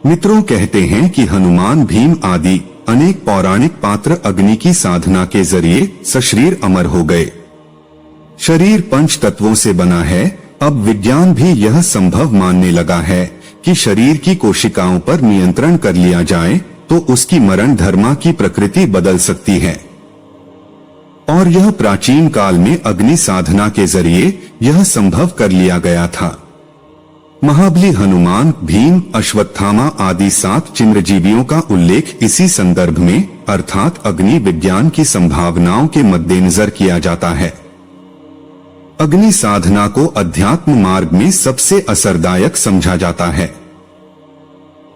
मित्रों, कहते हैं कि हनुमान, भीम आदि अनेक पौराणिक पात्र अग्नि की साधना के जरिए सशरीर अमर हो गए। शरीर पंच तत्वों से बना है। अब विज्ञान भी यह संभव मानने लगा है कि शरीर की कोशिकाओं पर नियंत्रण कर लिया जाए तो उसकी मरण धर्मा की प्रकृति बदल सकती है। और यह प्राचीन काल में अग्नि साधना के जरिए यह संभव कर लिया गया था। महाबली, हनुमान, भीम, अश्वत्थामा आदि 7 चिरंजीवियों का उल्लेख इसी संदर्भ में अर्थात अग्नि विज्ञान की संभावनाओं के मद्देनजर किया जाता है। अग्नि साधना को अध्यात्म मार्ग में सबसे असरदायक समझा जाता है।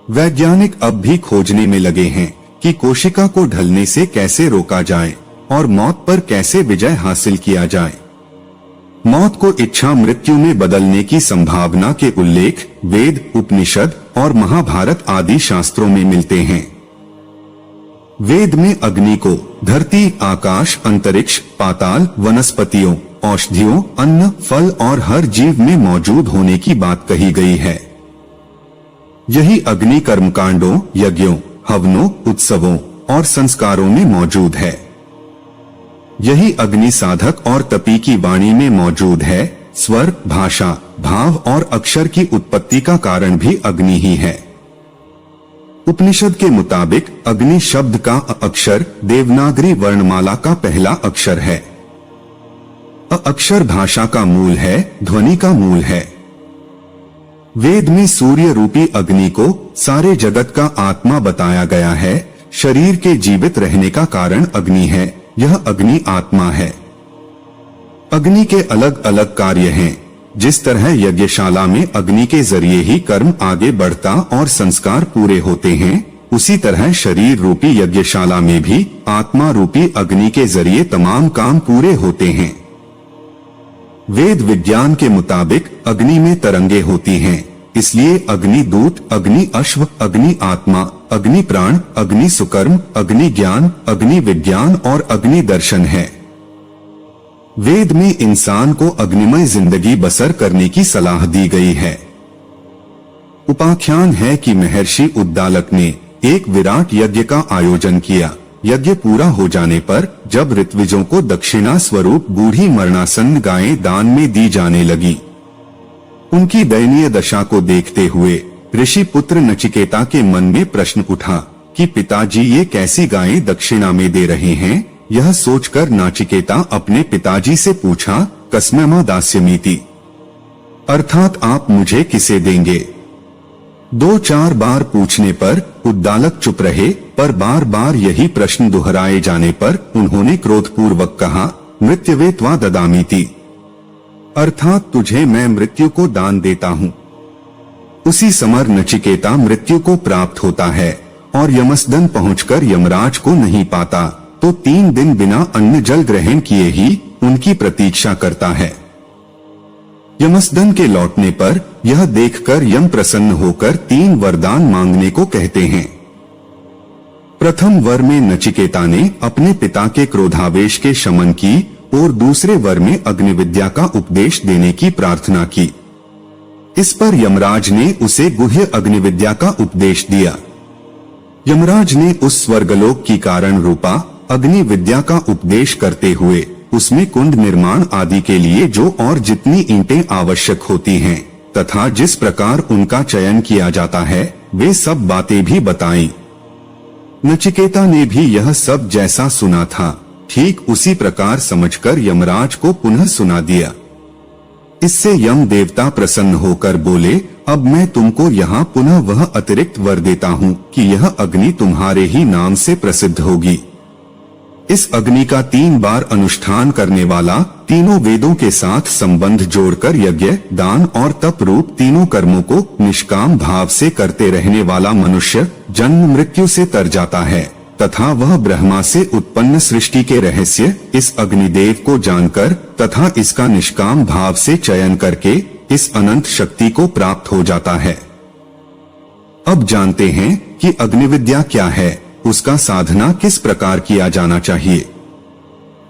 वैज्ञानिक अब भी खोजने में लगे हैं कि कोशिका को ढलने से कैसे रोका जाए और मौत पर कैसे विजय हासिल किया जाए। मौत को इच्छा मृत्यु में बदलने की संभावना के उल्लेख वेद, उपनिषद और महाभारत आदि शास्त्रों में मिलते हैं। वेद में अग्नि को धरती, आकाश, अंतरिक्ष, पाताल, वनस्पतियों, औषधियों, अन्न, फल और हर जीव में मौजूद होने की बात कही गई है। यही अग्नि कर्मकांडों, यज्ञों, हवनों, उत्सवों और संस्कारों में मौजूद है। यही अग्नि साधक और तपी की वाणी में मौजूद है। स्वर, भाषा, भाव और अक्षर की उत्पत्ति का कारण भी अग्नि ही है। उपनिषद के मुताबिक अग्नि शब्द का अ अक्षर देवनागरी वर्णमाला का पहला अक्षर है। अ अक्षर भाषा का मूल है, ध्वनि का मूल है। वेद में सूर्य रूपी अग्नि को सारे जगत का आत्मा बताया गया है। शरीर के जीवित रहने का कारण अग्नि है। यह अग्नि आत्मा है। अग्नि के अलग अलग कार्य हैं। जिस तरह यज्ञशाला में अग्नि के जरिए ही कर्म आगे बढ़ता और संस्कार पूरे होते हैं, उसी तरह शरीर रूपी यज्ञशाला में भी आत्मा रूपी अग्नि के जरिए तमाम काम पूरे होते हैं। वेद विज्ञान के मुताबिक अग्नि में तरंगे होती हैं, इसलिए अग्नि दूत, अग्नि अश्व, अग्नि आत्मा, अग्नि प्राण, अग्नि सुकर्म, अग्नि ज्ञान, अग्नि विज्ञान और अग्नि दर्शन है। वेद में इंसान को अग्निमय जिंदगी बसर करने की सलाह दी गई है। उपाख्यान है कि महर्षि उद्दालक ने एक विराट यज्ञ का आयोजन किया। यज्ञ पूरा हो जाने पर जब ऋत्विजों को दक्षिणा स्वरूप बूढ़ी मरणासन्न गायें दान में दी जाने लगी, उनकी दयनीय दशा को देखते हुए ऋषि पुत्र नचिकेता के मन में प्रश्न उठा कि पिताजी ये कैसी गायें दक्षिणा में दे रहे हैं। यह सोचकर नचिकेता अपने पिताजी से पूछा, कस्ममा दास्यमीति, अर्थात आप मुझे किसे देंगे। 2-4 बार पूछने पर उद्दालक चुप रहे, पर बार बार यही प्रश्न दोहराए जाने पर उन्होंने क्रोधपूर्वक कहा, मृत्यवे त्वा ददामीति, अर्थात तुझे मैं मृत्यु को दान देता हूँ। उसी समय नचिकेता मृत्यु को प्राप्त होता है और यमसदन पहुंचकर यमराज को नहीं पाता तो 3 दिन बिना अन्न जल ग्रहण किए ही उनकी प्रतीक्षा करता है। यमसदन के लौटने पर यह देखकर यम प्रसन्न होकर 3 वरदान मांगने को कहते हैं। प्रथम वर में नचिकेता ने अपने पिता के क्रोधावेश के शमन की और दूसरे वर में अग्निविद्या का उपदेश देने की प्रार्थना की। इस पर यमराज ने उसे गुह्य अग्निविद्या का उपदेश दिया। यमराज ने उस स्वर्गलोक की कारण रूपा अग्नि विद्या का उपदेश करते हुए उसमें कुंड निर्माण आदि के लिए जो और जितनी ईंटें आवश्यक होती हैं तथा जिस प्रकार उनका चयन किया जाता है वे सब बातें भी बताईं। नचिकेता ने भी यह सब जैसा सुना था ठीक उसी प्रकार समझकर यमराज को पुनः सुना दिया। इससे यम देवता प्रसन्न होकर बोले, अब मैं तुमको यहाँ पुनः वह अतिरिक्त वर देता हूँ कि यह अग्नि तुम्हारे ही नाम से प्रसिद्ध होगी। इस अग्नि का 3 बार अनुष्ठान करने वाला तीनों वेदों के साथ संबंध जोड़कर यज्ञ, दान और तप रूप तीनों कर्मों को निष्काम भाव से करते रहने वाला मनुष्य जन्म मृत्यु से तर जाता है तथा वह ब्रह्मा से उत्पन्न सृष्टि के रहस्य इस अग्निदेव को जानकर तथा इसका निष्काम भाव से चयन करके इस अनंत शक्ति को प्राप्त हो जाता है। अब जानते हैं कि अग्निविद्या क्या है, उसका साधना किस प्रकार किया जाना चाहिए।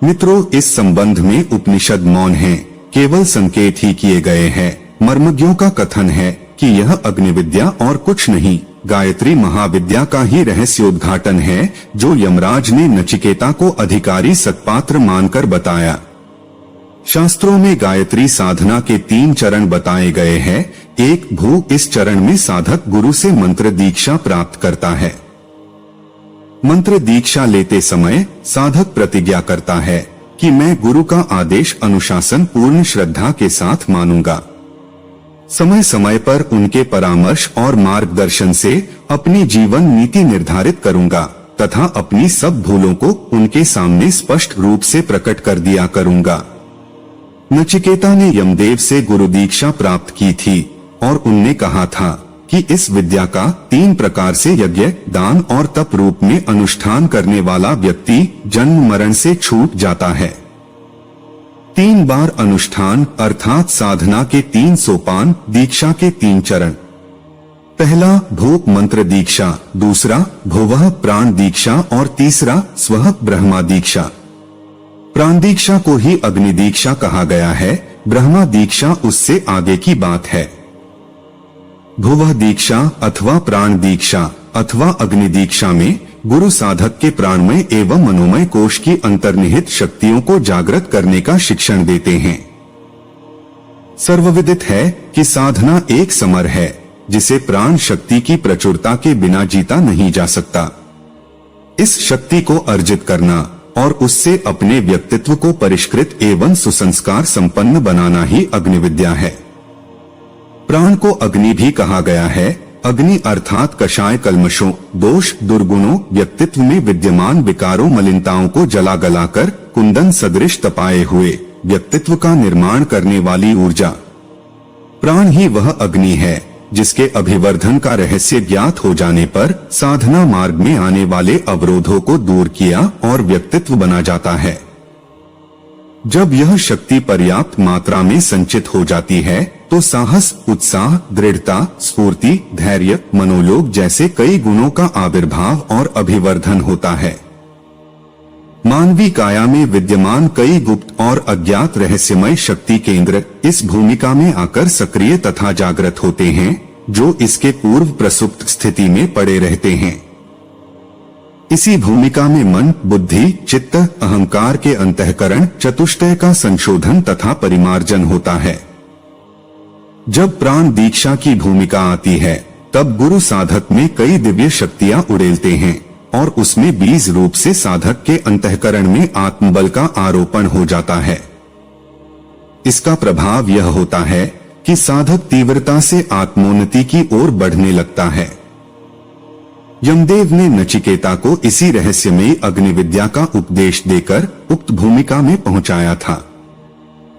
मित्रों, इस संबंध में उपनिषद मौन हैं, केवल संकेत ही किए गए हैं। मर्मज्ञों का कथन है कि यह अग्निविद्या और कुछ नहीं गायत्री महाविद्या का ही रहस्योद्घाटन है, जो यमराज ने नचिकेता को अधिकारी सत्पात्र मानकर बताया। शास्त्रों में गायत्री साधना के 3 चरण बताए गए हैं। 1 भू, इस चरण में साधक गुरु से मंत्र दीक्षा प्राप्त करता है। मंत्र दीक्षा लेते समय साधक प्रतिज्ञा करता है कि मैं गुरु का आदेश अनुशासन पूर्ण श्रद्धा के साथ मानूंगा। समय समय पर उनके परामर्श और मार्गदर्शन से अपनी जीवन नीति निर्धारित करूंगा तथा अपनी सब भूलों को उनके सामने स्पष्ट रूप से प्रकट कर दिया करूंगा। नचिकेता ने यमदेव से गुरु दीक्षा प्राप्त की थी और उनने कहा था कि इस विद्या का 3 प्रकार से यज्ञ, दान और तप रूप में अनुष्ठान करने वाला व्यक्ति जन्म मरण से छूट जाता है। 3 बार अनुष्ठान अर्थात साधना के 3 सोपान, दीक्षा के 3 चरण। पहला भूप मंत्र दीक्षा, दूसरा भुवः प्राण दीक्षा और तीसरा स्वः ब्रह्मा दीक्षा। प्राण दीक्षा को ही अग्नि दीक्षा कहा गया है, ब्रह्मा दीक्षा उससे आगे की बात है। भुवः दीक्षा अथवा प्राण दीक्षा अथवा अग्नि दीक्षा में गुरु साधक के प्राणमय एवं मनोमय कोश की अंतर्निहित शक्तियों को जागृत करने का शिक्षण देते हैं। सर्वविदित है कि साधना एक समर है जिसे प्राण शक्ति की प्रचुरता के बिना जीता नहीं जा सकता। इस शक्ति को अर्जित करना और उससे अपने व्यक्तित्व को परिष्कृत एवं सुसंस्कार संपन्न बनाना ही अग्निविद्या है। प्राण को अग्नि भी कहा गया है। अग्नि अर्थात कषाय कल्मशों, दोष, दुर्गुणों, व्यक्तित्व में विद्यमान विकारों, मलिनताओं को जला गलाकर कुंदन सदृश तपाए हुए व्यक्तित्व का निर्माण करने वाली ऊर्जा। प्राण ही वह अग्नि है जिसके अभिवर्धन का रहस्य ज्ञात हो जाने पर साधना मार्ग में आने वाले अवरोधों को दूर किया और व्यक्तित्व बना जाता है। जब यह शक्ति पर्याप्त मात्रा में संचित हो जाती है तो साहस, उत्साह, दृढ़ता, स्फूर्ति, धैर्य, मनोलोभ जैसे कई गुणों का आविर्भाव और अभिवर्धन होता है। मानवी काया में विद्यमान कई गुप्त और अज्ञात रहस्यमय शक्ति केंद्र इस भूमिका में आकर सक्रिय तथा जागृत होते हैं, जो इसके पूर्व प्रसुप्त स्थिति में पड़े रहते हैं। इसी भूमिका में मन, बुद्धि, चित्त, अहंकार के अंतःकरण चतुष्टय का संशोधन तथा परिमार्जन होता है। जब प्राण दीक्षा की भूमिका आती है तब गुरु साधक में कई दिव्य शक्तियां उड़ेलते हैं और उसमें बीज रूप से साधक के अंतःकरण में आत्मबल का आरोपण हो जाता है। इसका प्रभाव यह होता है कि साधक तीव्रता से आत्मोन्नति की ओर बढ़ने लगता है। यमदेव ने नचिकेता को इसी रहस्यमयी अग्निविद्या का उपदेश देकर उक्त भूमिका में पहुंचाया था।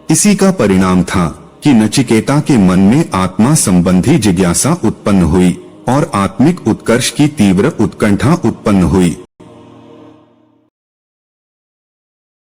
इसी का परिणाम था कि नचिकेता के मन में आत्मा संबंधी जिज्ञासा उत्पन्न हुई और आत्मिक उत्कर्ष की तीव्र उत्कंठा उत्पन्न हुई।